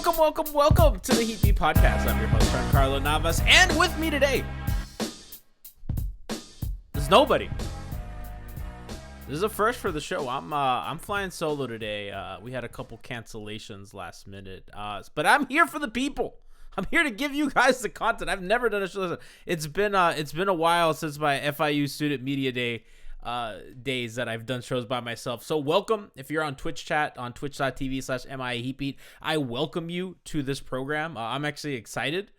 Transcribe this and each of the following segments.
Welcome to the Heat Beat Podcast. I'm your host, Giancarlo Navas, and with me today, there's nobody. This is a first for the show. I'm flying solo today. We had a couple cancellations last minute, but I'm here for the people. I'm here to give you guys the content. I've never done a show. Listen, it's been a while since my FIU Student Media Day days that I've done shows by myself. So welcome. If you're on Twitch chat on twitch.tv/MIAHeatbeat, I welcome you to this program. I'm actually excited.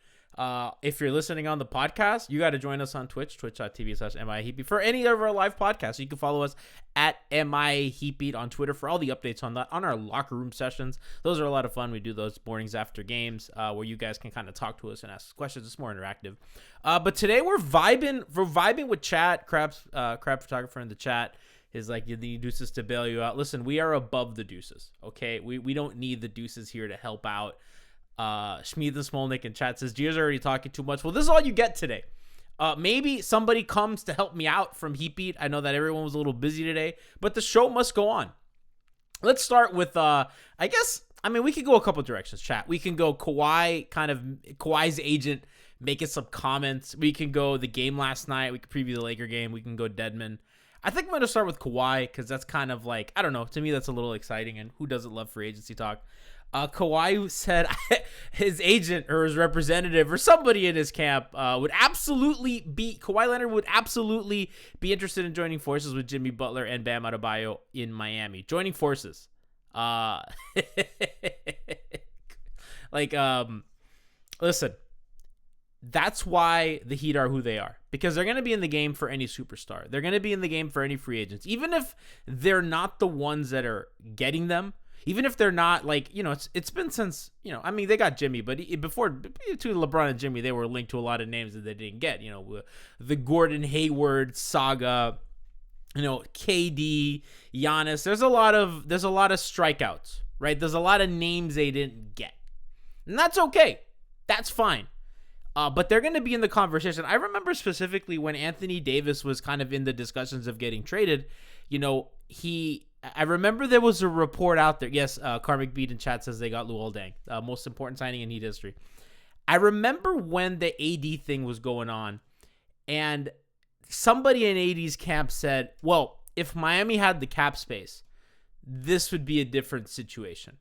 If you're listening on the podcast, you got to join us on twitch.tv/MIAHeatbeat for any of our live podcasts. You can follow us at MIAHeatbeat on Twitter for all the updates on that, on our locker room sessions. Those are a lot of fun. We do those mornings after games, where you guys can kind of talk to us and ask questions. It's more interactive. But today we're vibing with chat. Crab photographer in the chat is like, you need deuces to bail you out. Listen, we are above the deuces. Okay. We don't need the deuces here to help out. Schmied and Smolnik in chat says Gears are already talking too much. Well, this is all you get today. Maybe somebody comes to help me out from Heat Beat. I know that everyone was a little busy today, but the show must go on. Let's start with we could go a couple directions, chat. We can go Kawhi's agent making some comments. We can go the game last night. We can preview the Laker game. We can go Dedmon. I think I'm going to start with Kawhi because that's kind of like, I don't know, to me that's a little exciting, and who doesn't love free agency talk? Kawhi said his agent or his representative or somebody in his camp Kawhi Leonard would absolutely be interested in joining forces with Jimmy Butler and Bam Adebayo in Miami. Joining forces. Listen, that's why the Heat are who they are, because they're going to be in the game for any superstar. They're going to be in the game for any free agents, even if they're not the ones that are getting them. Even if they're not, like, it's been since, they got Jimmy, but before, to LeBron and Jimmy, they were linked to a lot of names that they didn't get. The Gordon Hayward saga, KD, Giannis. There's a lot of strikeouts, right? There's a lot of names they didn't get, and that's okay. That's fine. But they're going to be in the conversation. I remember specifically when Anthony Davis was kind of in the discussions of getting traded. I remember there was a report out there. Yes, Karmic Beat in chat says they got Luol Deng, most important signing in Heat history. I remember when the AD thing was going on, and somebody in AD's camp said, well, if Miami had the cap space, this would be a different situation,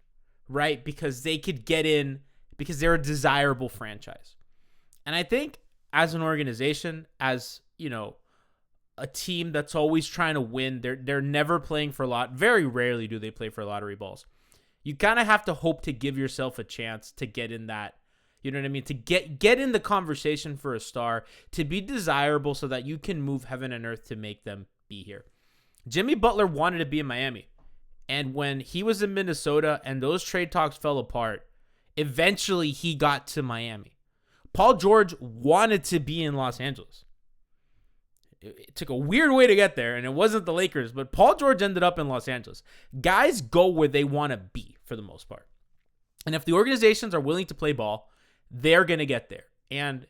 right? Because they could get in, because they're a desirable franchise. And I think as an organization, as, a team that's always trying to win, they're never playing for a lot. Very rarely do they play for lottery balls. You kind of have to hope to give yourself a chance to get in that, you know what I mean? To get in the conversation for a star, to be desirable so that you can move heaven and earth to make them be here. Jimmy Butler wanted to be in Miami. And when he was in Minnesota and those trade talks fell apart, eventually he got to Miami. Paul George wanted to be in Los Angeles. It took a weird way to get there, and it wasn't the Lakers, but Paul George ended up in Los Angeles. Guys go where they want to be for the most part. And if the organizations are willing to play ball, they're going to get there. And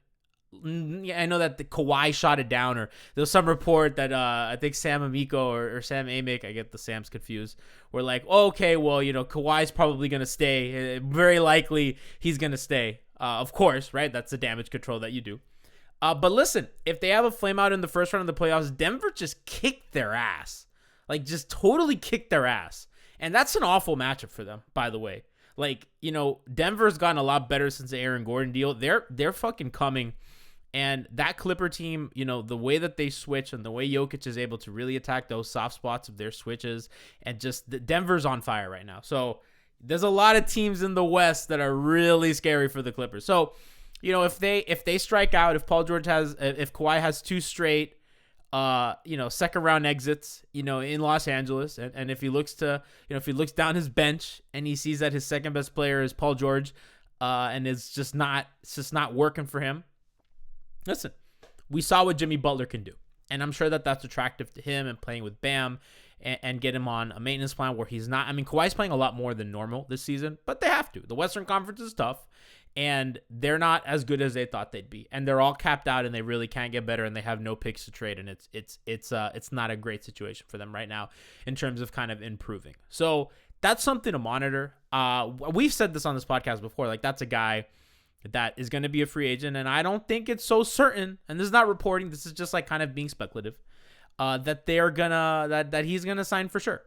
I know that the Kawhi shot it down, or there was some report that I think Sam Amico or Sam Amick, I get the Sams confused, were like, oh, okay, well, Kawhi's probably going to stay. Very likely he's going to stay. Of course, right? That's the damage control that you do. But listen, if they have a flame out in the first round of the playoffs, Denver just kicked their ass. Like, just totally kicked their ass. And that's an awful matchup for them, by the way. Like, Denver's gotten a lot better since the Aaron Gordon deal. They're fucking coming. And that Clipper team, the way that they switch and the way Jokic is able to really attack those soft spots of their switches, and just Denver's on fire right now. So there's a lot of teams in the West that are really scary for the Clippers. So, if they strike out, if Kawhi has two straight, second round exits, in Los Angeles, and if he looks down his bench and he sees that his second best player is Paul George, and it's just not working for him. Listen, we saw what Jimmy Butler can do, and I'm sure that that's attractive to him, and playing with Bam and get him on a maintenance plan where he's not. I mean, Kawhi's playing a lot more than normal this season, but they have to. The Western Conference is tough. And they're not as good as they thought they'd be, and they're all capped out, and they really can't get better, and they have no picks to trade, and it's not a great situation for them right now in terms of kind of improving. So that's something to monitor. We've said this on this podcast before. Like, that's a guy that is going to be a free agent, and I don't think it's so certain. And this is not reporting. This is just like kind of being speculative. That that he's gonna sign for sure.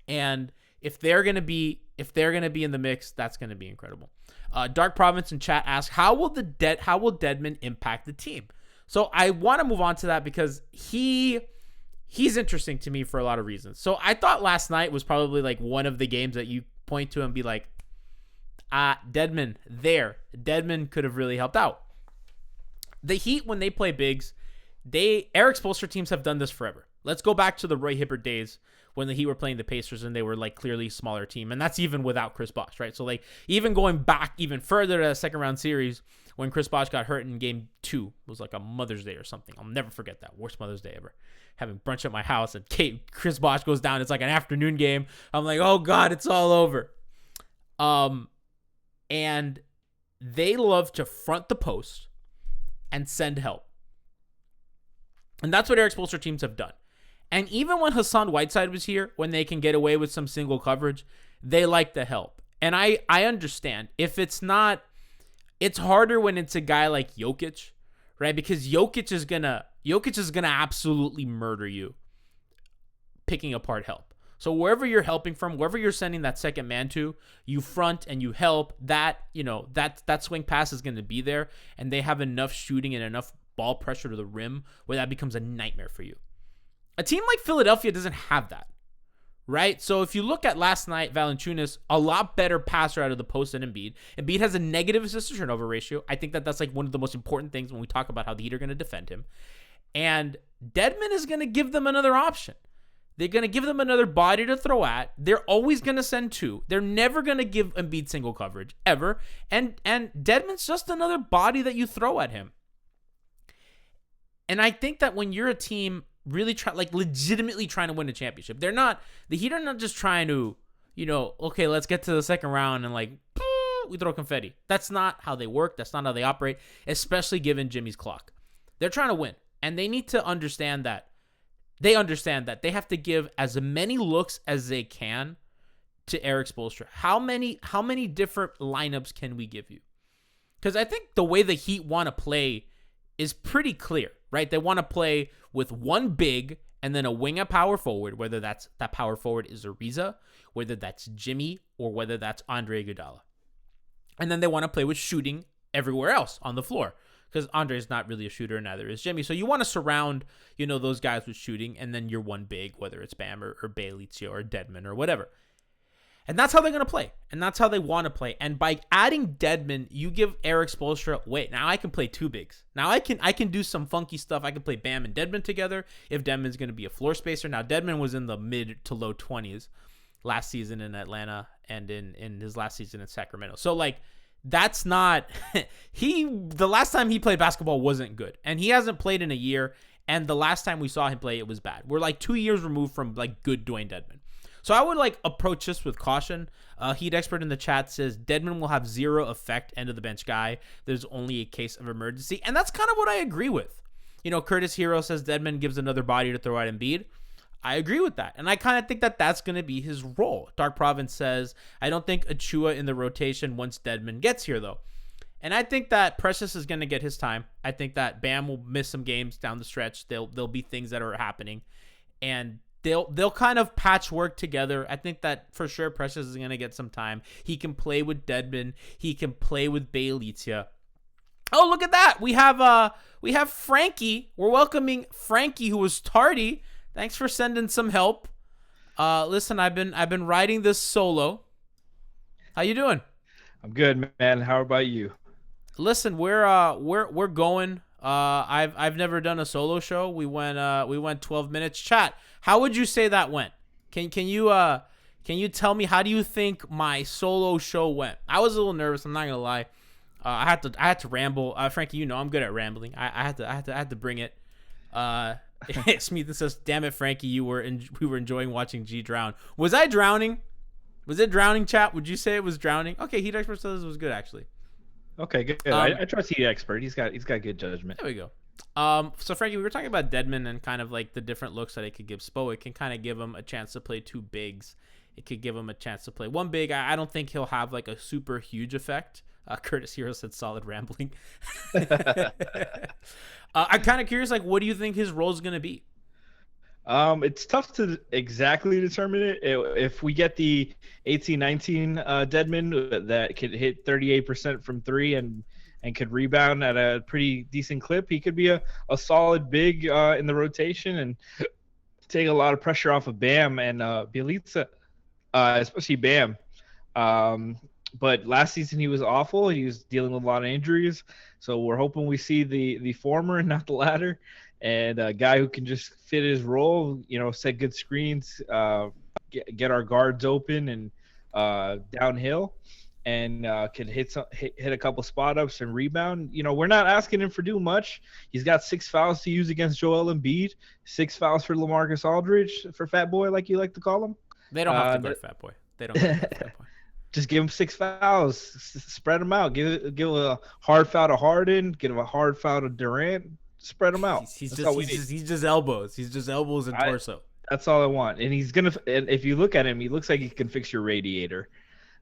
And if they're gonna be in the mix, that's gonna be incredible. Dark Province in chat asks, how will Dedmon impact the team? So I want to move on to that because he's interesting to me for a lot of reasons. So I thought last night was probably like one of the games that you point to and be like, Dedmon could have really helped out. The Heat, when they play bigs, Eric Spoelstra teams have done this forever. Let's go back to the Roy Hibbert days when the Heat were playing the Pacers and they were like clearly smaller team. And that's even without Chris Bosh, right? So like even going back even further to the second round series when Chris Bosh got hurt in game 2, it was like a Mother's Day or something. I'll never forget that. Worst Mother's Day ever. Having brunch at my house and Chris Bosh goes down. It's like an afternoon game. I'm like, oh God, it's all over. And they love to front the post and send help. And that's what Eric Spoelstra teams have done. And even when Hassan Whiteside was here, when they can get away with some single coverage, they like the help. And I understand. If it's not, it's harder when it's a guy like Jokic, right? Because Jokic is gonna absolutely murder you picking apart help. So wherever you're helping from, wherever you're sending that second man to, you front and you help. That swing pass is going to be there, and they have enough shooting and enough ball pressure to the rim where that becomes a nightmare for you. A team like Philadelphia doesn't have that, right? So if you look at last night, Valanciunas, a lot better passer out of the post than Embiid. Embiid has a negative assist to turnover ratio. I think that's like one of the most important things when we talk about how the Heat are going to defend him. And Dedmon is going to give them another option. They're going to give them another body to throw at. They're always going to send 2. They're never going to give Embiid single coverage, ever. And Dedmon's just another body that you throw at him. And I think that when you're a team really legitimately trying to win a championship, the Heat are not just trying to, okay, let's get to the second round and we throw confetti. That's not how they work. That's not how they operate, especially given Jimmy's clock. They're trying to win, and they need to understand that. They understand that they have to give as many looks as they can to Eric Spoelstra. How many different lineups can we give you? Because I think the way the Heat want to play is pretty clear, right? They want to play with one big and then a wing at power forward, whether that power forward is Ariza, whether that's Jimmy, or whether that's Andre Iguodala. And then they want to play with shooting everywhere else on the floor, because Andre is not really a shooter, neither is Jimmy. So you want to surround, those guys with shooting, and then you're one big, whether it's Bam or Bjelica or Dedmon or whatever. And that's how they're going to play. And that's how they want to play. And by adding Dedmon, you give Eric Spoelstra, wait, now I can play 2 bigs. Now I can do some funky stuff. I can play Bam and Dedmon together if Dedmon's going to be a floor spacer. Now, Dedmon was in the mid to low 20s last season in Atlanta and in his last season in Sacramento. So, that's not... the last time he played basketball wasn't good. And he hasn't played in a year. And the last time we saw him play, it was bad. We're 2 years removed from good Dwayne Dedmon. So I would approach this with caution. Heat expert in the chat says Dedmon will have zero effect, end of the bench guy. There's only a case of emergency. And that's kind of what I agree with. Curtis Hero says Dedmon gives another body to throw at Embiid. I agree with that. And I kind of think that that's going to be his role. Dark Province says, I don't think Achua in the rotation once Dedmon gets here, though. And I think that Precious is going to get his time. I think that Bam will miss some games down the stretch. There'll be things that are happening. And they'll kind of patchwork together. I think that for sure Precious is going to get some time. He can play with Dedmon. He can play with Bjelica. Oh, look at that. We have Franky. We're welcoming Franky, who was tardy. Thanks for sending some help. Listen, I've been riding this solo. How you doing? I'm good, man. How about you? Listen, we're going. I've never done a solo show. We went 12 minutes. Chat, how would you say that went? Can you tell me, how do you think my solo show went? I was a little nervous, I'm not gonna lie. I had to ramble. Frankie, I'm good at rambling. I had to bring it. Smeethan says, "Damn it, Frankie, we were enjoying watching G drown. Was I drowning? Was it drowning, chat? Would you say it was drowning? Okay, Heat Expert says it was good, actually. Okay, good. I trust Heat Expert. He's got good judgment. There we go. So Frankie, we were talking about Dedmon and kind of the different looks that it could give Spo. It can kind of give him a chance to play 2 bigs it could give him a chance to play. One big, I don't think he'll have like a super huge effect. Curtis Hero said solid rambling. I'm kind of curious, like, what do you think his role is going to be? It's tough to exactly determine it. If we get the 18-19 Dedmon that could hit 38% from three and could rebound at a pretty decent clip, he could be a solid big in the rotation and take a lot of pressure off of Bam and Bielitsa, especially Bam. But last season he was awful. He was dealing with a lot of injuries. So we're hoping we see the former and not the latter. And a guy who can just fit his role, set good screens, get our guards open and downhill, and can hit a couple spot ups and rebound. We're not asking him for too much. He's got 6 fouls to use against Joel Embiid, 6 fouls for LaMarcus Aldridge, for Fat Boy, like you like to call him. They don't have to guard Fat Boy. They don't have to guard Fat Boy. Just give him 6 fouls, spread them out. Give a hard foul to Harden, give him a hard foul to Durant. Spread them out. He's just elbows. He's just elbows and torso. That's all I want. And and if you look at him, he looks like he can fix your radiator.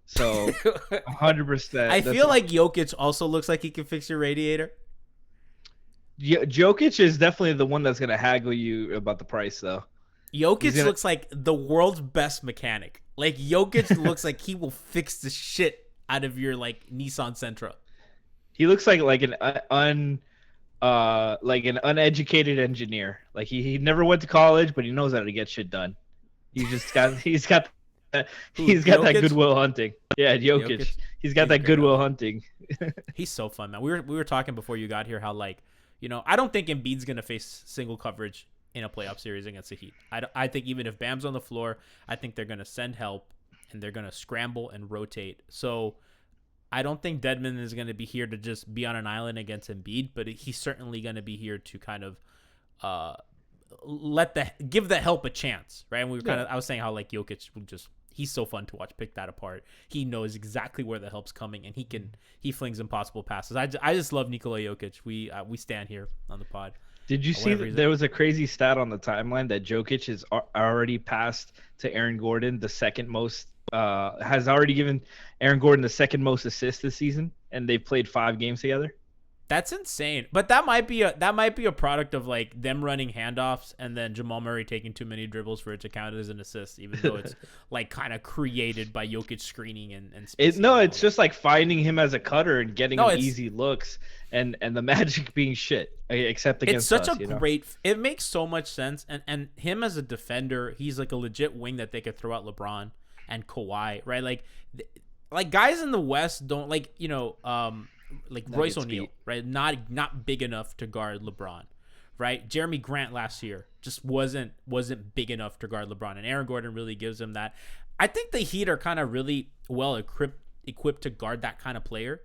So 100%. I feel like Jokic also looks like he can fix your radiator. Jokic is definitely the one that's gonna haggle you about the price, though. Jokic looks like the world's best mechanic. Like, Jokic looks like he will fix the shit out of your like Nissan Sentra. He looks like an uneducated engineer. Like he never went to college, but he knows how to get shit done. He's got that goodwill hunting. Yeah, Jokic. He's got that goodwill hunting. He's so fun, man. We were talking before you got here how I don't think Embiid's gonna face single coverage in a playoff series against the Heat. I think even if Bam's on the floor, I think they're gonna send help and they're gonna scramble and rotate. So I don't think Dedmon is going to be here to just be on an island against Embiid, but he's certainly going to be here to kind of give the help a chance, right? And I was saying how like Jokic he's so fun to watch pick that apart. He knows exactly where the help's coming, and he flings impossible passes. I just love Nikola Jokic. We stand here on the pod. Did you see that there was a crazy stat on the timeline that Jokic is already passed to Aaron Gordon, the second most. Has already given Aaron Gordon the second most assists this season, and they've played 5 games together. That's insane. But that might be a product of like them running handoffs and then Jamal Murray taking too many dribbles for it to count as an assist, even though it's like kind of created by Jokic screening and it's just like finding him as a cutter and getting him easy looks and the Magic being shit, except against us. It's such a great. It makes so much sense, and him as a defender, he's like a legit wing that they could throw at LeBron and Kawhi, right? Like guys in the West don't like Royce O'Neal, right? Not big enough to guard LeBron, right? Jeremy Grant last year just wasn't big enough to guard LeBron, and Aaron Gordon really gives him that. I think the Heat are kind of really well equipped to guard that kind of player.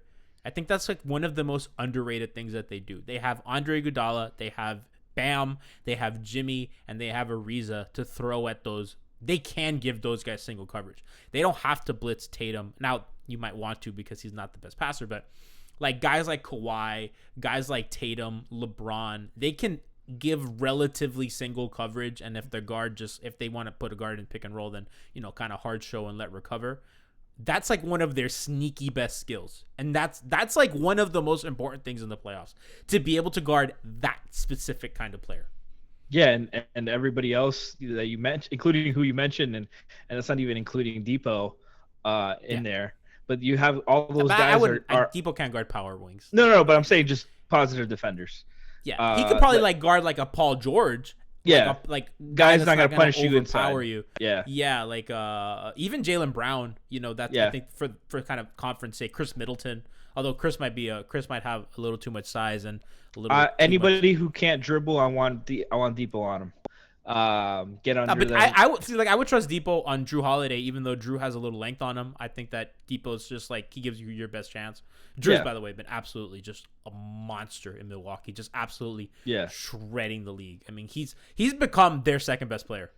I think that's like one of the most underrated things that they do. They have Andre Iguodala, they have Bam, they have Jimmy, and they have Ariza to throw at those. They can give those guys single coverage. They don't have to blitz Tatum. Now, you might want to because he's not the best passer, but like guys like Kawhi, guys like Tatum, LeBron, they can give relatively single coverage, and if the guard if they want to put a guard in pick and roll, then kind of hard show and let recover. That's like one of their sneaky best skills, and that's like one of the most important things in the playoffs, to be able to guard that specific kind of player. Yeah, and everybody else that you mentioned, including who you mentioned, and it's not even including Depot in there. But you have all those guys. Depot can't guard power wings. No, but I'm saying just positive defenders. Yeah, he could probably guard like a Paul George. Yeah, like guys not gonna punish you inside. You. Yeah, like even Jaylen Brown. That's I think for kind of conference sake. Chris Middleton, although Chris might have a little too much size and a little. Anybody who can't dribble, I want Depot on him. Get under them. I would see, I would trust Depot on Drew Holiday, even though Drew has a little length on him. I think that Depot's just like, he gives you your best chance. Drew's, by the way, been absolutely just a monster in Milwaukee, just absolutely shredding the league. I mean, he's become their second best player.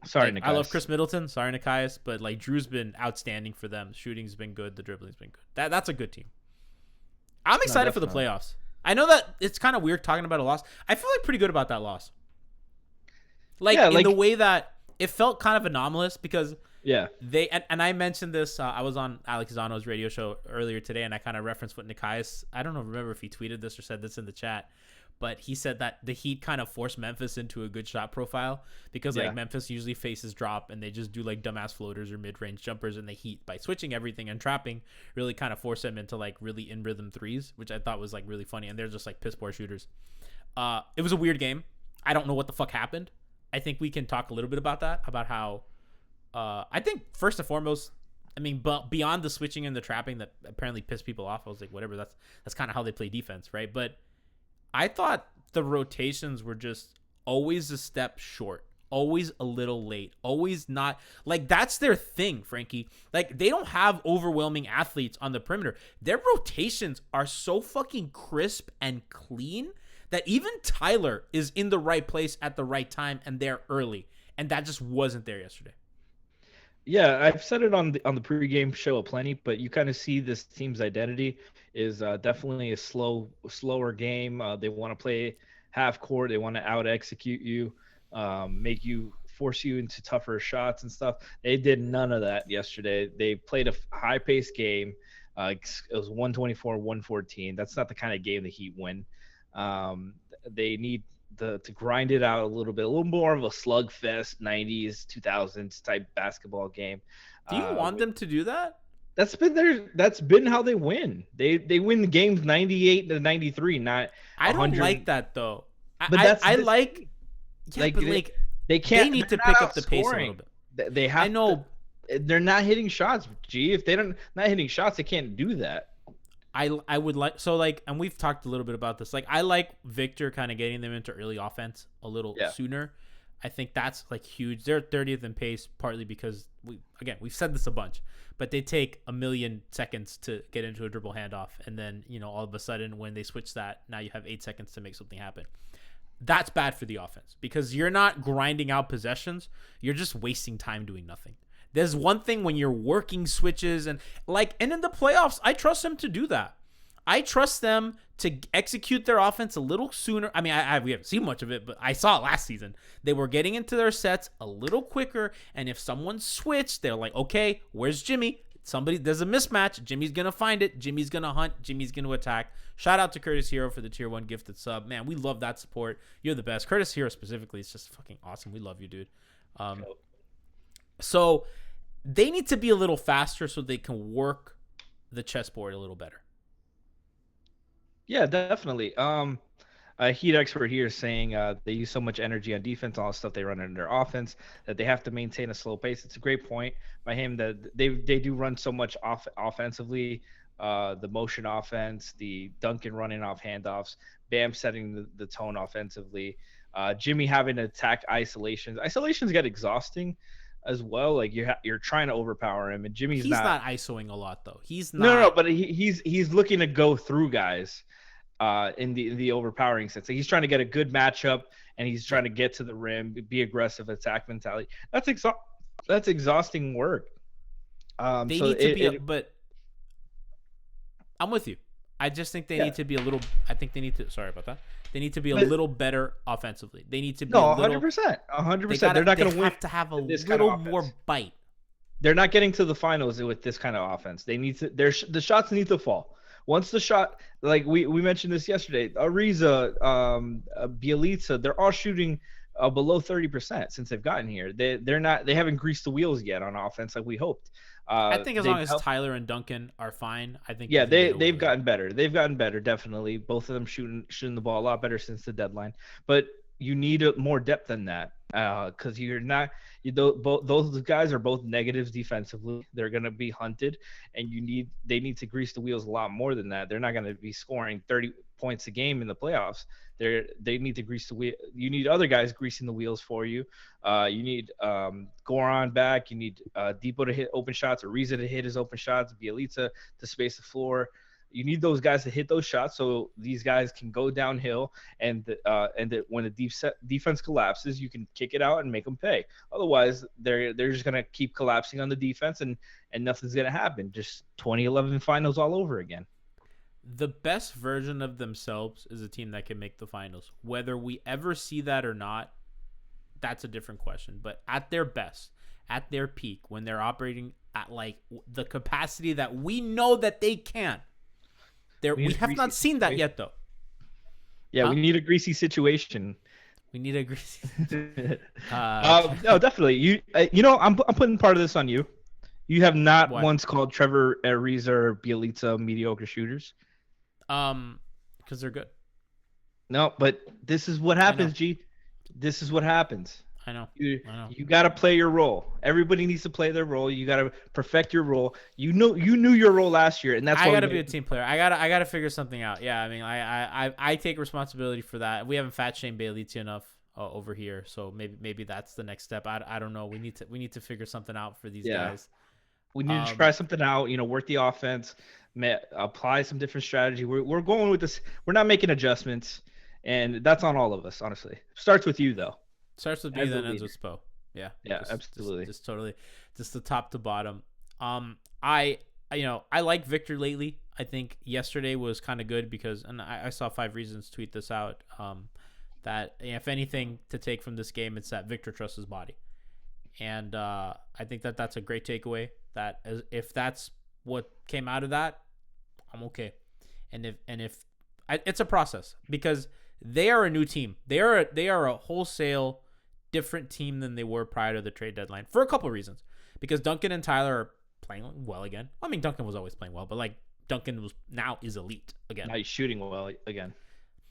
Sorry, Nikias. I love Chris Middleton. Sorry, Nikias, but like Drew's been outstanding for them. The shooting's been good. The dribbling's been good. That's a good team. I'm excited for the playoffs. I know that it's kind of weird talking about a loss. I feel like pretty good about that loss. The way that it felt kind of anomalous because Yeah. they and I mentioned this. I was on Alex Zano's radio show earlier today, and I kind of referenced what Nikias. I don't know, remember if he tweeted this or said this in the chat, but he said that the Heat kind of forced Memphis into a good shot profile because like Memphis usually faces drop and they just do like dumbass floaters or mid range jumpers, and the Heat by switching everything and trapping really kind of force them into like really in rhythm threes, which I thought was like really funny. And they're just like piss poor shooters. It was a weird game. I don't know what the fuck happened. I think we can talk a little bit about that, about how. I think first and foremost, I mean, but beyond the switching and the trapping that apparently pissed people off, I was like, whatever. That's kind of how they play defense, right? But I thought the rotations were just always a step short, always a little late, always not like that's their thing, Franky. Like they don't have overwhelming athletes on the perimeter. Their rotations are so fucking crisp and clean that even Tyler is in the right place at the right time and there early, and that just wasn't there yesterday. Yeah, I've said it on the pregame show aplenty, but you kind of see this team's identity is definitely a slower game. They want to play half court. They want to out execute you, force you into tougher shots and stuff. They did none of that yesterday. They played a high paced game. It was 124-114. That's not the kind of game the Heat win. They need to grind it out a little more of a slugfest 90s 2000s type basketball game. Do you want them to do that? That's been how they win. They win the games 98-93. Not I don't 100. Like that though. But I like yeah, but like they can't. They need to pick up the pace a little bit. They have. I know they're not hitting shots. If they don't not hitting shots, they can't do that. I would like so like, and we've talked a little bit about this. Like I like Victor kind of getting them into early offense a little sooner. I think that's like huge. They're 30th in pace partly because we've said this a bunch, but they take a million seconds to get into a dribble handoff, and then all of a sudden when they switch that, now you have 8 seconds to make something happen. That's bad for the offense because you're not grinding out possessions. You're just wasting time doing nothing. There's one thing when you're working switches and in the playoffs, I trust them to do that. I trust them to execute their offense a little sooner. I mean, we haven't seen much of it, but I saw it last season. They were getting into their sets a little quicker, and if someone switched, they're like, okay, where's Jimmy? There's a mismatch. Jimmy's going to find it. Jimmy's going to hunt. Jimmy's going to attack. Shout out to Curtis Hero for the tier 1 gifted sub. Man, we love that support. You're the best. Curtis Hero specifically is just fucking awesome. We love you, dude. So they need to be a little faster so they can work the chessboard a little better. Yeah, definitely. A Heat expert here is saying they use so much energy on defense, all the stuff they run in their offense, that they have to maintain a slow pace. It's a great point by him that they do run so much offensively, the motion offense, the Duncan running off handoffs, Bam setting the tone offensively, Jimmy having to attack isolations. Isolations get exhausting as well. Like you're trying to overpower him, and he's not ISOing a lot though. He's not. No, but he's looking to go through guys. In the overpowering sense. So he's trying to get a good matchup, and he's trying to get to the rim, be aggressive, attack mentality. That's exhausting work. But I'm with you. I just think they need to be a little. I think they need to. Sorry about that. They need to be a little better offensively. They need to be 100%. 100%. They're not going to win. They have to have a little more bite. They're not getting to the finals with this kind of offense. They need to. The shots need to fall. Once the shot, like we mentioned this yesterday, Ariza, Bielitsa, they're all shooting below 30% since they've gotten here. They haven't greased the wheels yet on offense like we hoped. I think as long as Tyler and Duncan are fine, I think. Yeah, they've gotten better. They've gotten better, definitely. Both of them shooting the ball a lot better since the deadline. But you need more depth than that because you're not. Those guys are both negatives defensively. They're going to be hunted, and they need to grease the wheels a lot more than that. They're not going to be scoring 30 points a game in the playoffs. They need to grease the wheel. You need other guys greasing the wheels for you. You need Goran back. You need Depot to hit open shots, Ariza to hit his open shots, Bielitsa to space the floor. You need those guys to hit those shots so these guys can go downhill, and that when the defense collapses, you can kick it out and make them pay. Otherwise, they're just gonna keep collapsing on the defense, and nothing's gonna happen. Just 2011 finals all over again. The best version of themselves is a team that can make the finals. Whether we ever see that or not, that's a different question. But at their best, at their peak, when they're operating at like the capacity that we know that they can, we have not seen that yet, though. Yeah, we need a greasy situation. We need a greasy. No, definitely. I'm putting part of this on you. You have not once called Trevor Ariza or Bielitsa mediocre shooters. Because they're good. No, but this is what happens, G. This is what happens. I know. You got to play your role. Everybody needs to play their role. You got to perfect your role. You knew your role last year, and that's why I got to be a team player. I got to figure something out. Yeah, I mean, I take responsibility for that. We haven't fat shamed Bielitsa enough over here, so maybe that's the next step. I don't know. We need to figure something out for these guys. We need to try something out. Work the offense, apply some different strategy. We're going with this. We're not making adjustments, and that's on all of us. Honestly, starts with you though. Starts with me, then ends with Spo. Yeah, absolutely. Just totally, just the top to bottom. I like Victor lately. I think yesterday was kind of good because, and I saw 5 Reasons tweet this out. That if anything to take from this game, it's that Victor trusts his body, and I think that's a great takeaway. That if that's what came out of that, I'm okay. And if it's a process because they are a new team. They are a wholesale different team than they were prior to the trade deadline for a couple of reasons. Because Duncan and Tyler are playing well again. I mean, Duncan was always playing well, but like Duncan is elite again. Now he's shooting well again.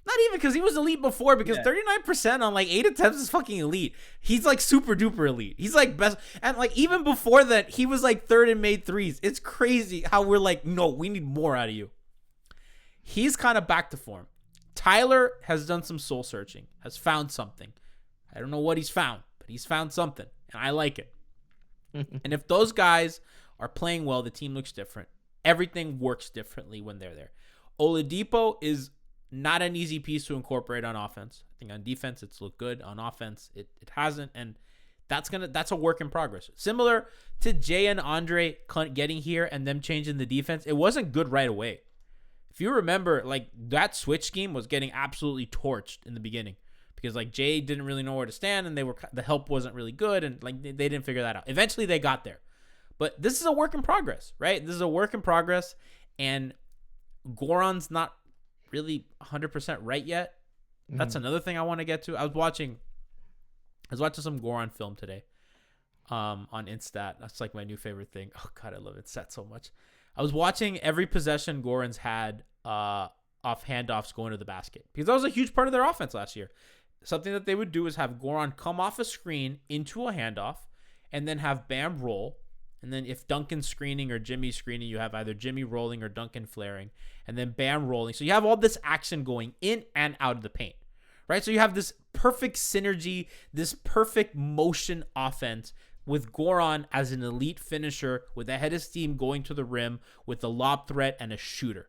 Not even because he was elite before. Because 39% on like 8 attempts is fucking elite. He's like super duper elite. He's like best, and like even before that, he was like third in made threes. It's crazy how we're like, no, we need more out of you. He's kind of back to form. Tyler has done some soul searching, has found something. I don't know what he's found, but he's found something, and I like it. And if those guys are playing well, the team looks different. Everything works differently when they're there. Oladipo is not an easy piece to incorporate on offense. I think on defense, it's looked good. On offense, it hasn't, and that's a work in progress. Similar to Jay and Andre getting here and them changing the defense, it wasn't good right away. If you remember, like that switch scheme was getting absolutely torched in the beginning because like Jay didn't really know where to stand and the help wasn't really good and like they didn't figure that out. Eventually they got there. But this is a work in progress, right? This is a work in progress and Goran's not really 100% right yet. That's another thing I want to get to. I was watching some Goran film today on Instat. That's like my new favorite thing. Oh God, I love Instat so much. I was watching every possession Goran's had off handoffs going to the basket because that was a huge part of their offense last year. Something that they would do is have Goran come off a screen into a handoff and then have Bam roll. And then if Duncan's screening or Jimmy's screening, you have either Jimmy rolling or Duncan flaring and then Bam rolling. So you have all this action going in and out of the paint, right? So you have this perfect synergy, this perfect motion offense with Goran as an elite finisher with a head of steam going to the rim with a lob threat and a shooter.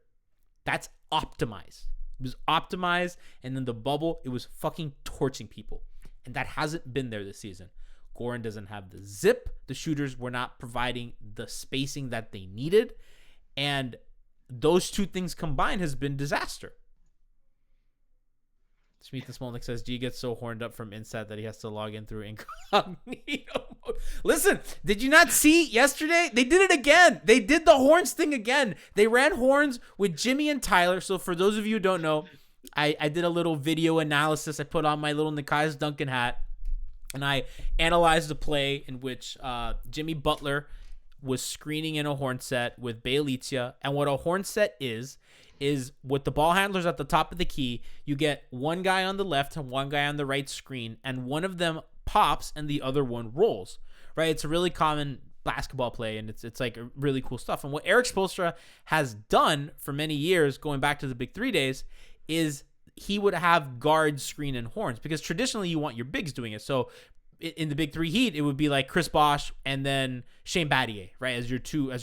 That's optimized. It was optimized, and then the bubble, it was fucking torching people. And that hasn't been there this season. Goran doesn't have the zip. The shooters were not providing the spacing that they needed. And those two things combined has been disaster. Smith the Smolnik says G gets so horned up from Inside that he has to log in through incognito mode. Listen, did you not see yesterday? They did it again. They did the horns thing again. They ran horns with Jimmy and Tyler. So for those of you who don't know, I did a little video analysis. I put on my little Nikias Duncan hat and I analyzed the play in which Jimmy Butler was screening in a horn set with Bielitsa. And what a horn set is with the ball handlers at the top of the key, you get one guy on the left and one guy on the right screen, and one of them pops and the other one rolls, right? It's a really common basketball play, and it's like really cool stuff. And what Eric Spoelstra has done for many years, going back to the Big 3 days, is he would have guards screen and horns, because traditionally you want your bigs doing it. So in the Big 3 Heat, it would be like Chris Bosh and then Shane Battier, right, as your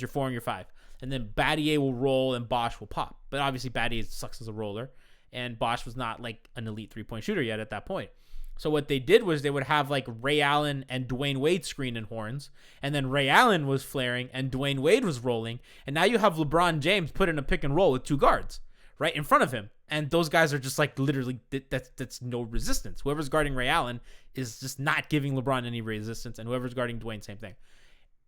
4 and your 5. And then Battier will roll and Bosh will pop. But obviously Battier sucks as a roller. And Bosh was not like an elite 3-point shooter yet at that point. So what they did was they would have like Ray Allen and Dwayne Wade screen and horns. And then Ray Allen was flaring and Dwayne Wade was rolling. And now you have LeBron James put in a pick and roll with 2 guards right in front of him. And those guys are just like literally that's no resistance. Whoever's guarding Ray Allen is just not giving LeBron any resistance, and whoever's guarding Dwayne, same thing.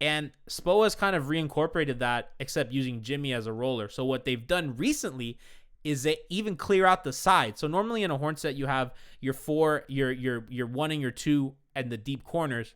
And Spo has kind of reincorporated that, except using Jimmy as a roller. So what they've done recently is they even clear out the side. So normally in a horn set you have your 4, your 1 and your 2 and the deep corners.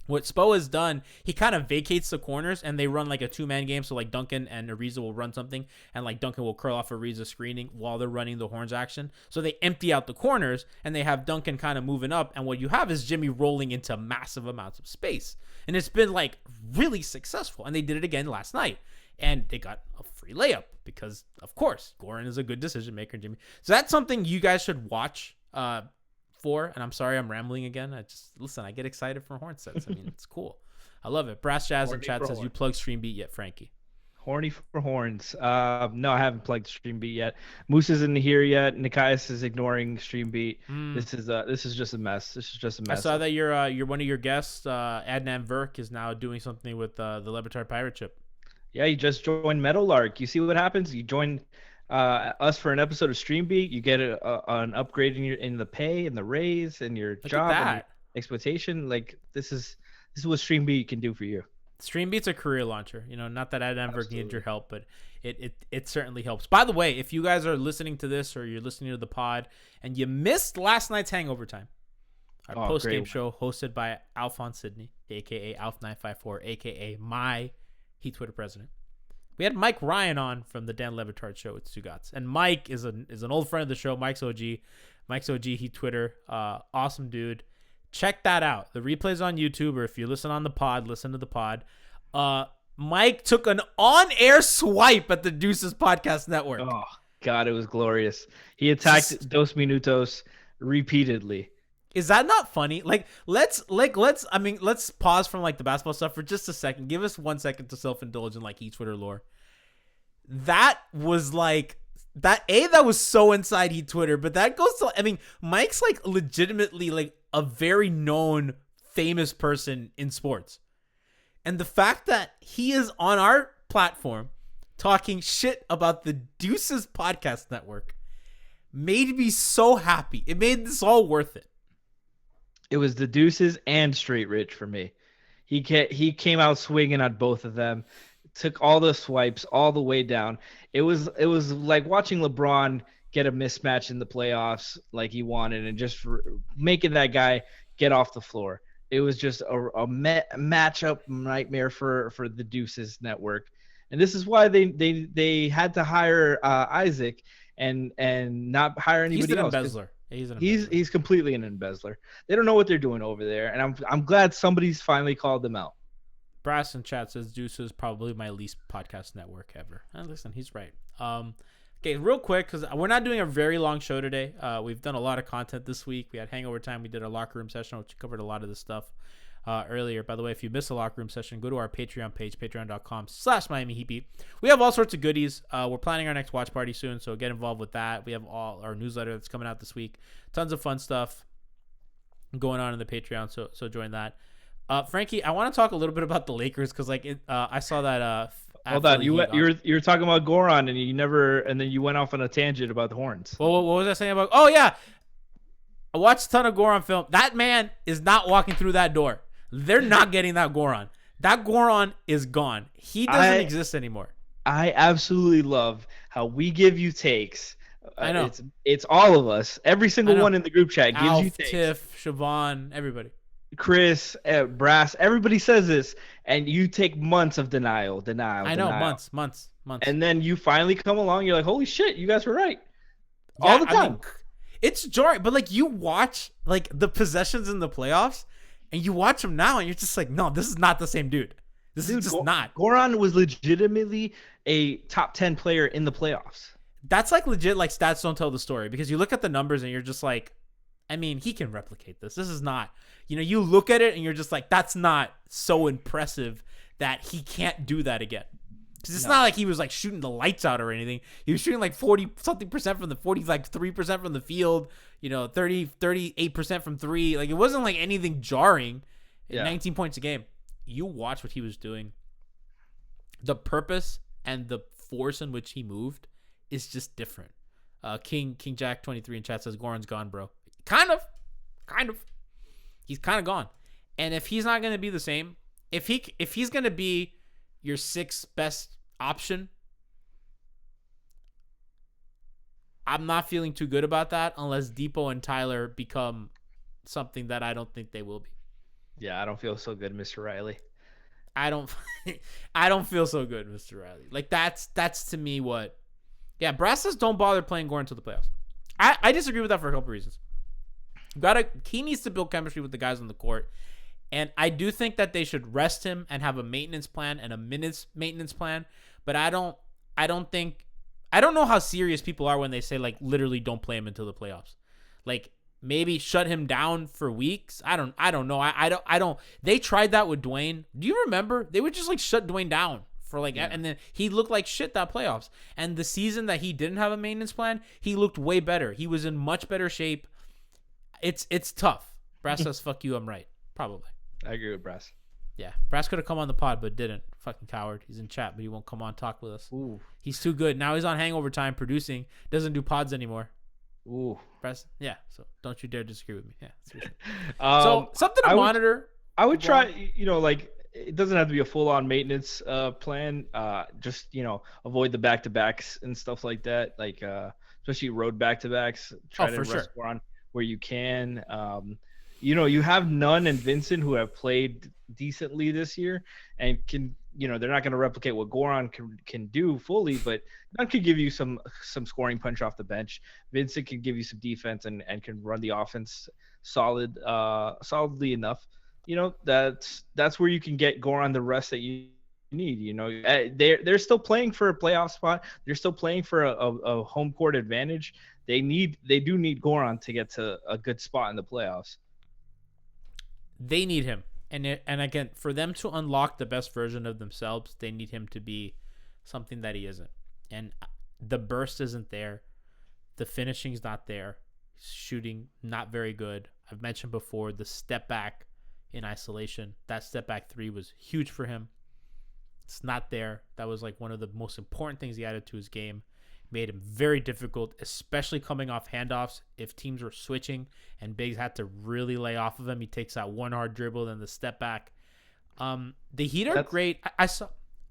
What Spo has done, he kind of vacates the corners and they run like a 2-man game. So like Duncan and Ariza will run something and like Duncan will curl off Ariza screening while they're running the horns action. So they empty out the corners and they have Duncan kind of moving up. And what you have is Jimmy rolling into massive amounts of space. And it's been like really successful. And they did it again last night. And they got a free layup because, of course, Goran is a good decision maker, Jimmy. So that's something you guys should watch for. And I'm sorry I'm rambling again. I get excited for horn sets. I mean, it's cool. I love it. Brass Jazz in chat says, you plug Stream Beat yet, Franky? Horny for horns. No, I haven't plugged Stream Beat yet. Moose isn't here yet. Nikias is ignoring Stream Beat. This is just a mess. I saw that you're one of your guests, Adnan Verk, is now doing something with the Levitard Pirate Ship. Yeah, you just joined Meadowlark. You see what happens? You join us for an episode of Stream Beat. You get an upgrade in the pay and the raise and your job and your exploitation. Like this is what Stream Beat can do for you. Stream Beat's a career launcher. Not that Adnan Verk needed your help, but it certainly helps. By the way, if you guys are listening to this or you're listening to the pod and you missed last night's Hangover Time, our post-game show hosted by Alphonse Sidney, aka Alf954, aka my Heat Twitter president. We had Mike Ryan on from the Dan Levitard show with Sugats. And Mike is an old friend of the show. Mike's OG Heat Twitter. Awesome dude. Check that out. The replay's on YouTube, or if you listen on the pod, listen to the pod. Mike took an on-air swipe at the Deuces Podcast Network. Oh, God, it was glorious. He attacked Dos Minutos repeatedly. Is that not funny? Let's pause from the basketball stuff for just a second. Give us 1 second to self-indulge in Heat Twitter lore. That was that was so inside Heat Twitter, but that goes to, Mike's legitimately a very known, famous person in sports. And the fact that he is on our platform talking shit about the Deuces Podcast Network made me so happy. It made this all worth it. It was the Deuces and Straight Rich for me. He came out swinging on both of them, took all the swipes all the way down. It was like watching LeBron get a mismatch in the playoffs like he wanted and just making that guy get off the floor. It was just a matchup nightmare for the Deuces network. And this is why they had to hire Isaac and not hire anybody else. He's an embezzler. He's completely an embezzler. They don't know what they're doing over there, and I'm glad somebody's finally called them out. Brass in chat says Deuce is probably my least podcast network ever. And listen, he's right. Okay, real quick, because we're not doing a very long show today. We've done a lot of content this week. We had Hangover Time. We did a locker room session, which covered a lot of this stuff earlier. By the way, if you missed a locker room session, go to our Patreon page, patreon.com/Miami Heat Beat. We have all sorts of goodies. We're planning our next watch party soon, so get involved with that. We have all our newsletter that's coming out this week. Tons of fun stuff going on in the Patreon, so join that. Franky, I want to talk a little bit about the Lakers because I saw that. Hold on, you were talking about Goran and then you went off on a tangent about the horns. Well, what was I saying about? Oh yeah, I watched a ton of Goran film. That man is not walking through that door. They're not getting that Goran. That Goran is gone. He doesn't exist anymore. I absolutely love how we give you takes. I know. It's all of us. Every single one in the group chat gives Alf, you takes. Tiff, Siobhan, everybody. Chris, Brass, everybody says this, and you take months of denial. I know, months. And then you finally come along, you're like, holy shit, you guys were right. Yeah, all the time. It's jarring, but you watch the possessions in the playoffs, and you watch them now, and you're just like, no, this is not the same dude. This is just not. Goran was legitimately a top 10 player in the playoffs. That's legit, stats don't tell the story, because you look at the numbers and you're just like, he can replicate this. This is not, you look at it and you're just like, that's not so impressive that he can't do that again. Because it's not like he was shooting the lights out or anything. He was shooting 40-something% from the 3% from the field, 38% from three. It wasn't anything jarring. Yeah. 19 points a game. You watch what he was doing. The purpose and the force in which he moved is just different. King Jack 23 in chat says Goran's gone, bro. Kind of. He's kind of gone. And if he's not going to be the same, if he's going to be your sixth best option, I'm not feeling too good about that unless Depot and Tyler become something that I don't think they will be. Yeah, I don't feel so good, Mr. Riley. I don't feel so good, Mr. Riley. Like that's to me what. Yeah, Brass says don't bother playing Goran until the playoffs. I disagree with that for a couple reasons. He needs to build chemistry with the guys on the court. And I do think that they should rest him and have a maintenance plan and a minutes maintenance plan. But I don't know how serious people are when they say like literally don't play him until the playoffs. Like maybe shut him down for weeks. I don't know. I don't. They tried that with Dwayne. Do you remember? They would just like shut Dwayne down for like, and then he looked like shit that playoffs. And the season that he didn't have a maintenance plan, he looked way better. He was in much better shape. It's tough. Brass says fuck you. I'm right. Probably. I agree with Brass. Yeah, Brass could have come on the pod, but didn't. Fucking coward. He's in chat, but he won't come on talk with us. Ooh. He's too good. Now he's on Hangover Time producing. Doesn't do pods anymore. Ooh. Brass. Yeah. So don't you dare disagree with me. Yeah. Seriously. So something to monitor. I would try. Like it doesn't have to be a full-on maintenance plan. Just avoid the back-to-backs and stuff like that. Like especially road back-to-backs. Try to rest on where you can. You have Nunn and Vincent who have played decently this year and can, they're not going to replicate what Goran can do fully, but Nunn can give you some scoring punch off the bench. Vincent can give you some defense and can run the offense solidly enough. That's where you can get Goran the rest that you need. They're still playing for a playoff spot. They're still playing for a home court advantage. They do need Goran to get to a good spot in the playoffs. They need him. And again, for them to unlock the best version of themselves, they need him to be something that he isn't. And the burst isn't there. The finishing's not there. Shooting, not very good. I've mentioned before the step back in isolation. That step back three was huge for him. It's not there. That was like one of the most important things he added to his game. Made him very difficult, especially coming off handoffs. If teams were switching and Biggs had to really lay off of him, he takes that one hard dribble, then the step back. The Heat are great. I saw.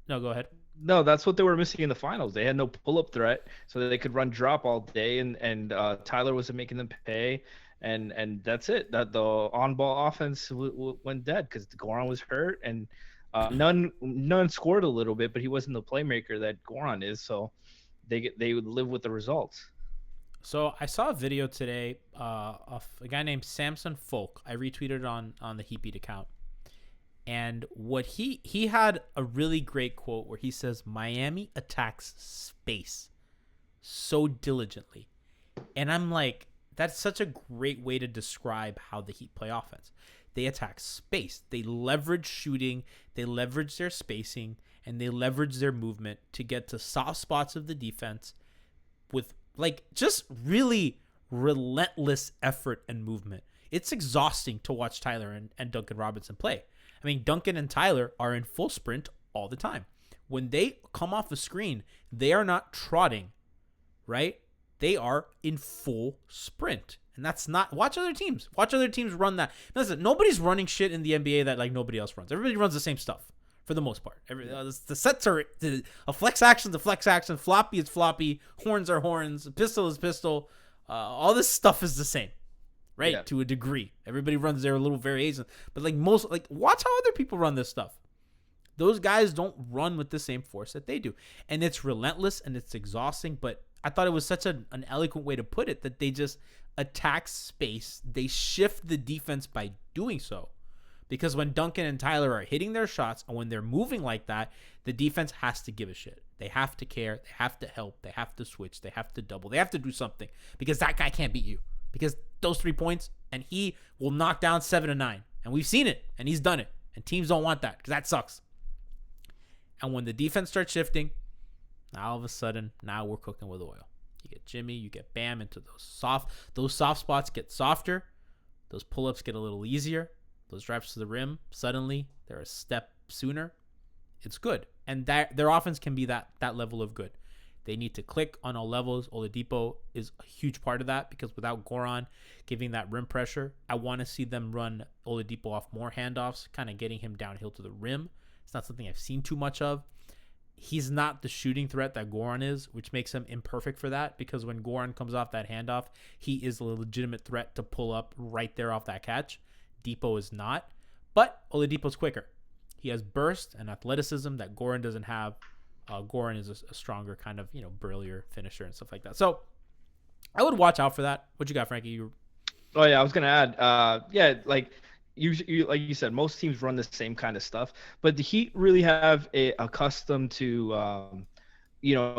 No, go ahead. No, that's what they were missing in the finals. They had no pull-up threat, so that they could run drop all day, and Tyler wasn't making them pay, and that's it. That the on-ball offense went dead because Goran was hurt, and Nunn scored a little bit, but he wasn't the playmaker that Goran is. So. They would live with the results. So I saw a video today of a guy named Samson Folk. I retweeted on the Heatbeat account. And what he had a really great quote where he says, Miami attacks space so diligently. And I'm like, that's such a great way to describe how the Heat play offense. They attack space. They leverage shooting. They leverage their spacing. And they leverage their movement to get to soft spots of the defense with like just really relentless effort and movement. It's exhausting to watch Tyler and Duncan Robinson play. I mean, Duncan and Tyler are in full sprint all the time. When they come off the screen, they are not trotting, right? They are in full sprint. And that's not... Watch other teams. Watch other teams run that. Listen, nobody's running shit in the NBA that like nobody else runs. Everybody runs the same stuff. For the most part, the sets are a flex action, floppy is floppy, horns are horns, pistol is pistol. All this stuff is the same, right? Yeah. To a degree, everybody runs their little variations, but watch how other people run this stuff. Those guys don't run with the same force that they do, and it's relentless and it's exhausting. But I thought it was such an eloquent way to put it that they just attack space, they shift the defense by doing so. Because when Duncan and Tyler are hitting their shots and when they're moving like that, the defense has to give a shit. They have to care. They have to help. They have to switch. They have to double. They have to do something because that guy can't beat you. Because those 3 points, and he will knock down 7 and 9. And we've seen it, and he's done it. And teams don't want that because that sucks. And when the defense starts shifting, now all of a sudden, now we're cooking with oil. You get Jimmy, you get Bam into those soft spots get softer. Those pull-ups get a little easier. Those drives to the rim, suddenly they're a step sooner. It's good. And that their offense can be that level of good. They need to click on all levels. Oladipo is a huge part of that because without Goran giving that rim pressure, I want to see them run Oladipo off more handoffs, kind of getting him downhill to the rim. It's not something I've seen too much of. He's not the shooting threat that Goran is, which makes him imperfect for that because when Goran comes off that handoff, he is a legitimate threat to pull up right there off that catch. Depot is not, but Oladipo's quicker. He has burst and athleticism that Goran doesn't have. Goran is a stronger kind of, burlier finisher and stuff like that. So I would watch out for that. What you got, Franky? Oh yeah, I was gonna add. Like you said, most teams run the same kind of stuff, but the Heat really have a custom to,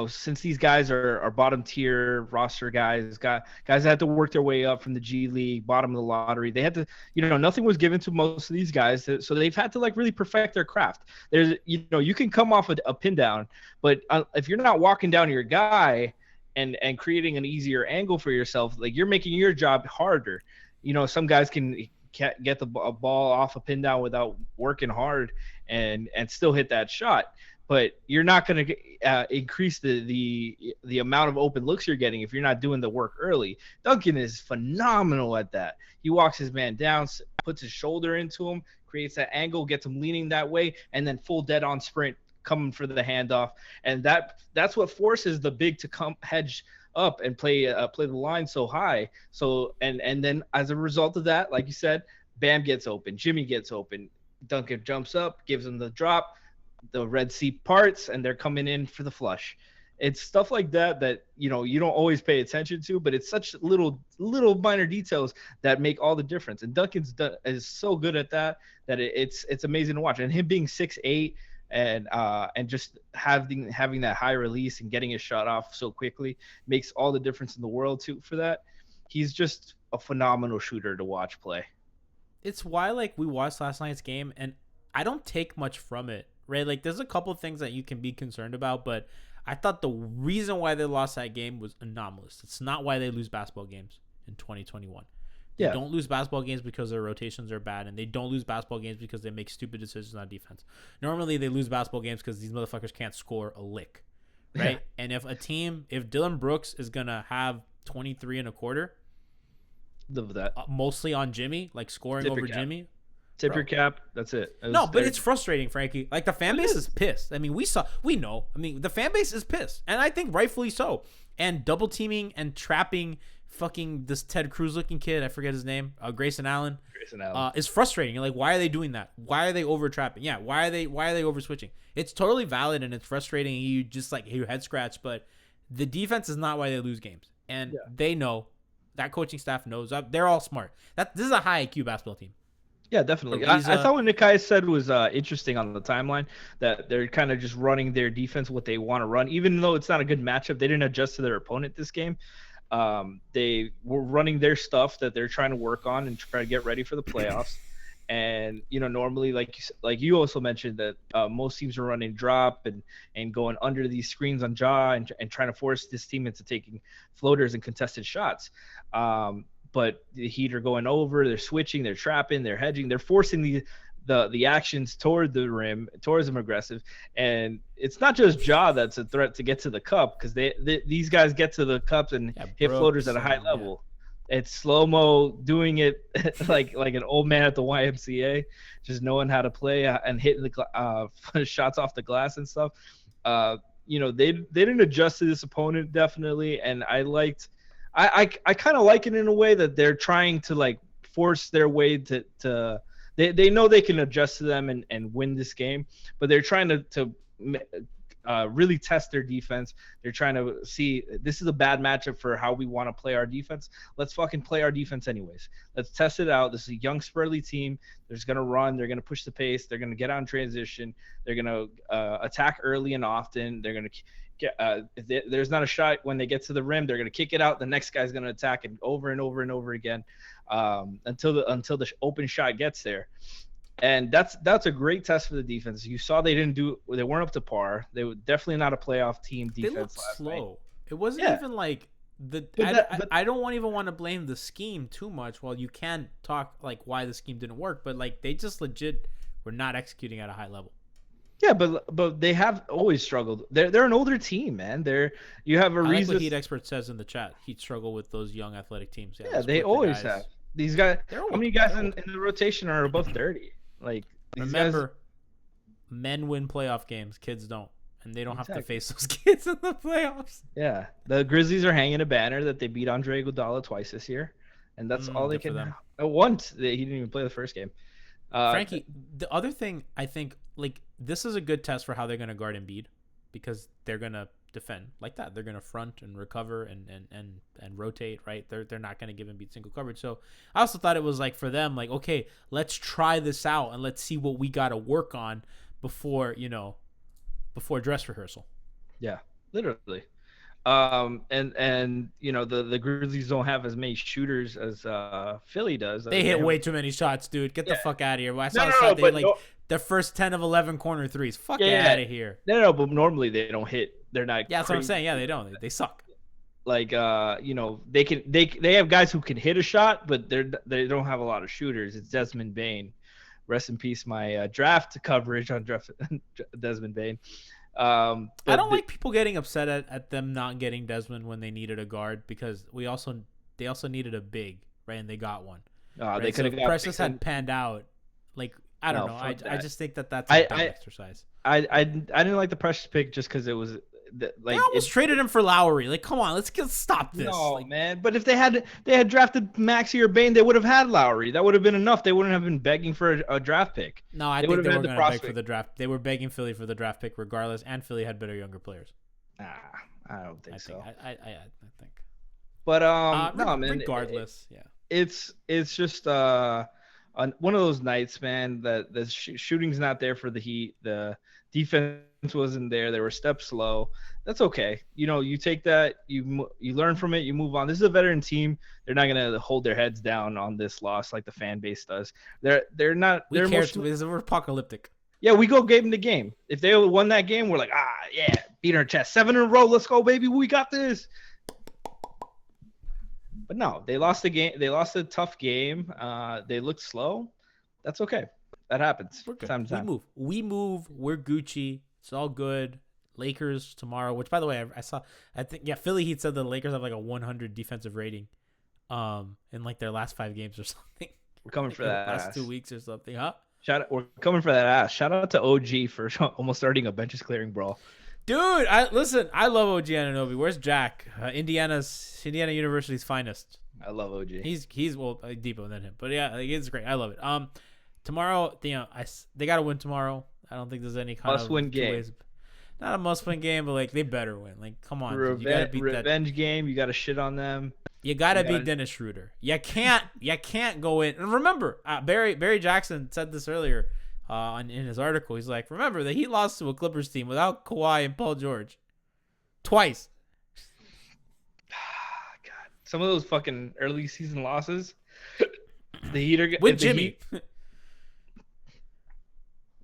since these guys are bottom tier roster guys that had to work their way up from the G League, bottom of the lottery. They had to, nothing was given to most of these guys, so they've had to like really perfect their craft. There's, you can come off a pin down, but if you're not walking down your guy and creating an easier angle for yourself, like you're making your job harder. Some guys can get the ball off a pin down without working hard and still hit that shot. But you're not going to increase the amount of open looks you're getting if you're not doing the work early. Duncan is phenomenal at that. He walks his man down, puts his shoulder into him, creates that angle, gets him leaning that way, and then full dead-on sprint coming for the handoff. And that's what forces the big to come hedge up and play the line so high. So and then as a result of that, like you said, Bam gets open, Jimmy gets open, Duncan jumps up, gives him the drop, the Red Sea parts, and they're coming in for the flush. It's stuff like that you don't always pay attention to, but it's such little minor details that make all the difference. And Duncan's is so good at that it's amazing to watch. And him being 6'8" and just having that high release and getting his shot off so quickly makes all the difference in the world too. For that, he's just a phenomenal shooter to watch play. It's why we watched last night's game and I don't take much from it, right? Like there's a couple things that you can be concerned about, but I thought the reason why they lost that game was anomalous. It's not why they lose basketball games in 2021. They don't lose basketball games because their rotations are bad, and they don't lose basketball games because they make stupid decisions on defense. Normally, they lose basketball games because these motherfuckers can't score a lick, right? Yeah. And if Dillon Brooks is going to have 23 and a quarter, mostly on Jimmy, like scoring over Jimmy. Tip your cap. That's it. But it's frustrating, Franky. Like the fan base is pissed. I mean, we know. I mean, the fan base is pissed, and I think rightfully so. And double teaming and trapping fucking this Ted Cruz looking kid, I forget his name, Grayson Allen, is frustrating. You're like, why are they doing that? Why are they over trapping? Yeah, why are they over switching? It's totally valid and it's frustrating. You just like your head scratch, but the defense is not why they lose games, and they know. That coaching staff knows. They're all smart. This is a high IQ basketball team. Yeah, definitely. I thought what Nikai said was interesting on the timeline, that they're kind of just running their defense what they want to run, even though it's not a good matchup. They didn't adjust to their opponent this game. They were running their stuff that they're trying to work on and try to get ready for the playoffs. And normally, like you also mentioned, that most teams are running drop and going under these screens on Ja and trying to force this team into taking floaters and contested shots. But the Heat are going over, they're switching, they're trapping, they're hedging, they're forcing the actions toward the rim, towards them aggressive. And it's not just Ja that's a threat to get to the cup, because these guys get to the cups and hit floaters at a high level. It's slow-mo doing it like an old man at the YMCA, just knowing how to play and hitting the shots off the glass and stuff. They didn't adjust to this opponent, definitely, and I kind of like it in a way that they're trying to like force their way to they know they can adjust to them and win this game, but they're trying to really test their defense. They're trying to see, this is a bad matchup for how we want to play our defense. Let's fucking play our defense anyways. Let's test it out. This is a young, spurly team. They're just going to run. They're going to push the pace. They're going to get on transition. They're going to attack early and often. They're going to if there's not a shot when they get to the rim, they're going to kick it out. The next guy's going to attack it over and over and over again until the open shot gets there. And that's a great test for the defense. You saw they weren't up to par. They were definitely not a playoff team defense. They looked last slow. night. It wasn't even like I don't even want to blame the scheme too much. Well, you can talk like why the scheme didn't work, but like they just legit were not executing at a high level. Yeah, but they have always struggled. They're an older team, man. You have a I like what reason. Heat expert says in the chat. He'd struggle with those young athletic teams. Yeah, Yeah, those they quicker always guys. have. These guys. They're How old. many guys They're old. in the rotation are above 30? Like these guys. Remember, men win playoff games. Kids don't, and they don't have to Exactly. face those kids in the playoffs. Yeah, the Grizzlies are hanging a banner that they beat Andre Iguodala twice this year, and that's all they Good for can. them. Once he didn't even play the first game. Franky, the other thing I think, like, this is a good test for how they're going to guard Embiid, because they're going to defend like that. They're going to front and recover and rotate, right? They're not going to give Embiid single coverage. So I also thought it was like for them, like, okay, let's try this out and let's see what we got to work on before dress rehearsal. Yeah, literally. And the Grizzlies don't have as many shooters as Philly does. They hit way too many shots, dude. Get the fuck out of here. I saw No, a stat, no, they but hit like their first 10 of 11 corner threes. Fuck out of here. No, but normally they don't hit. They're not. Yeah, that's what I'm saying. Yeah, they don't. They suck. Like they have guys who can hit a shot, but they don't have a lot of shooters. It's Desmond Bane. Rest in peace, my draft coverage on Desmond Bane. I don't like people getting upset at them not getting Desmond when they needed a guard, because they also needed a big, right? And they got one. They Right? could have So got if Precious had panned out. Like, I don't know. I just think that's a dumb exercise. I didn't like the Precious pick just because it was like They almost traded him for Lowry. Like, come on, let's stop this. No, like, man. But if they had drafted Maxey or Bane, they would have had Lowry. That would have been enough. They wouldn't have been begging for a draft pick. No, I think they were going to beg for the draft. They were begging Philly for the draft pick regardless, and Philly had better younger players. I don't think so. I think. But no, man. Regardless, yeah. It's just one of those nights, man. That the shooting's not there for the Heat. The defense wasn't there. They were steps slow. That's okay. You take that. You learn from it. You move on. This is a veteran team. They're not gonna hold their heads down on this loss like the fan base does. They're not. We're apocalyptic. Yeah, we go game to game. If they won that game, we're like, yeah, beat our chest, 7 in a row. Let's go, baby. We got this. But no, they lost the game. They lost a tough game. They looked slow. That's okay. That happens. We're good. Time to time. We move. We're Gucci. It's all good. Lakers tomorrow, which, by the way, I think Philly Heat said the Lakers have like a 100 defensive rating in like their last 5 games or something. We're coming for that last 2 weeks or something, huh? We're coming for that ass. Shout out to OG for almost starting a benches clearing brawl. Dude, I love OG Anunoby. Where's Jack? Indiana University's finest. I love OG. He's deeper than him, but yeah, it's great. I love it. Tomorrow, they got to win tomorrow. I don't think there's any kind of must-win game. Ways. Not a must-win game, but like they better win. Like, come on, you gotta beat revenge game. You gotta shit on them. You gotta beat Dennis Schroeder. You can't go in. And remember, Barry Jackson said this earlier in his article. He's like, remember, the Heat lost to a Clippers team without Kawhi and Paul George twice. God, some of those fucking early season losses. The Heat are with Jimmy.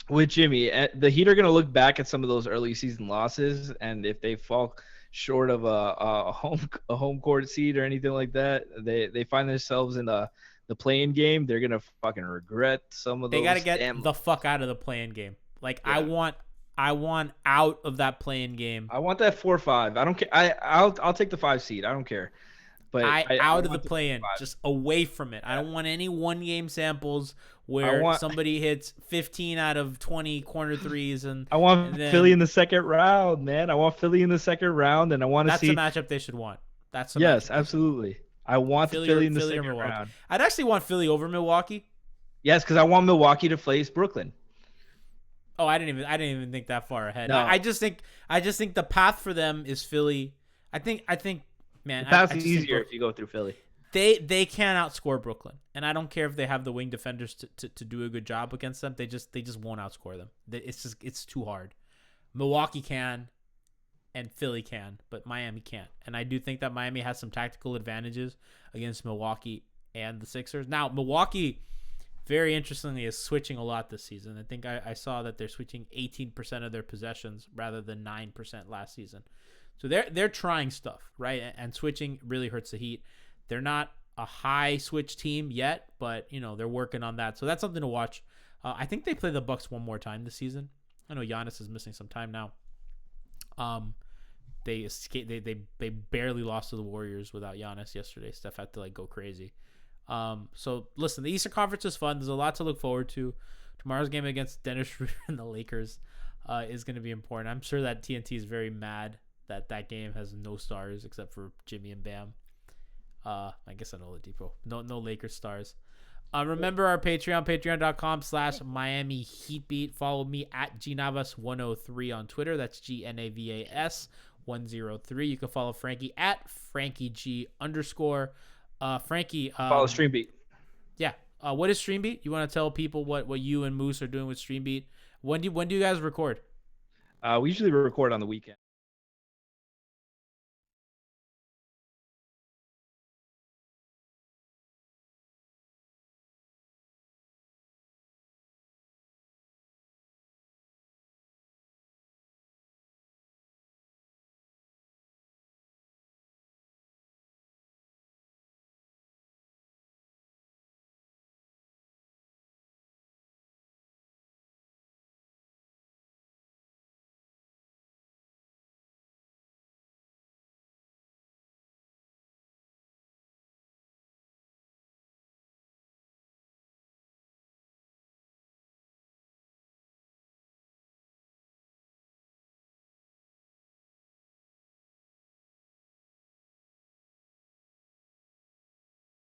With Jimmy, the Heat are going to look back at some of those early season losses, and if they fall short of a home court seed or anything like that, they find themselves in the play-in game. They're going to fucking regret some of those. They got to get the fuck out of the play-in game. Like, yeah. I want out of that play-in game. I want that 4-5. I don't care. I'll take the 5 seed. I don't care. But out of the play-in, just away from it. I don't want any one-game samples where somebody hits 15 out of 20 corner threes, and I want Philly in the second round, man. I want Philly in the second round, and I want to see. That's the matchup they should want. Yes, absolutely. I want Philly in the second round. I'd actually want Philly over Milwaukee. Yes, because I want Milwaukee to face Brooklyn. Oh, I didn't even think that far ahead. No. I just think the path for them is Philly. I think. Man, the path's easier if you go through Philly. They can outscore Brooklyn, and I don't care if they have the wing defenders to do a good job against them. They just won't outscore them. It's too hard. Milwaukee can, and Philly can, but Miami can't. And I do think that Miami has some tactical advantages against Milwaukee and the Sixers. Now, Milwaukee, very interestingly, is switching a lot this season. I think I saw that they're switching 18% of their possessions rather than 9% last season. So they're trying stuff, right? And switching really hurts the Heat. They're not a high switch team yet, but they're working on that. So that's something to watch. I think they play the Bucks one more time this season. I know Giannis is missing some time now. They escaped. They barely lost to the Warriors without Giannis yesterday. Steph had to like go crazy. So listen, the Eastern Conference is fun. There's a lot to look forward to. Tomorrow's game against Dennis Schroeder and the Lakers is going to be important. I'm sure that TNT is very mad that game has no stars except for Jimmy and Bam. I guess I know Oladipo. No Lakers stars. Remember our Patreon, patreon.com/Miami Heatbeat. Follow me at GNavas103 on Twitter. That's GNAVAS 103. You can follow Franky at FrankyG_. Franky. Follow StreamBeat. Yeah. What is StreamBeat? You want to tell people what you and Moose are doing with StreamBeat? When do you guys record? We usually record on the weekend.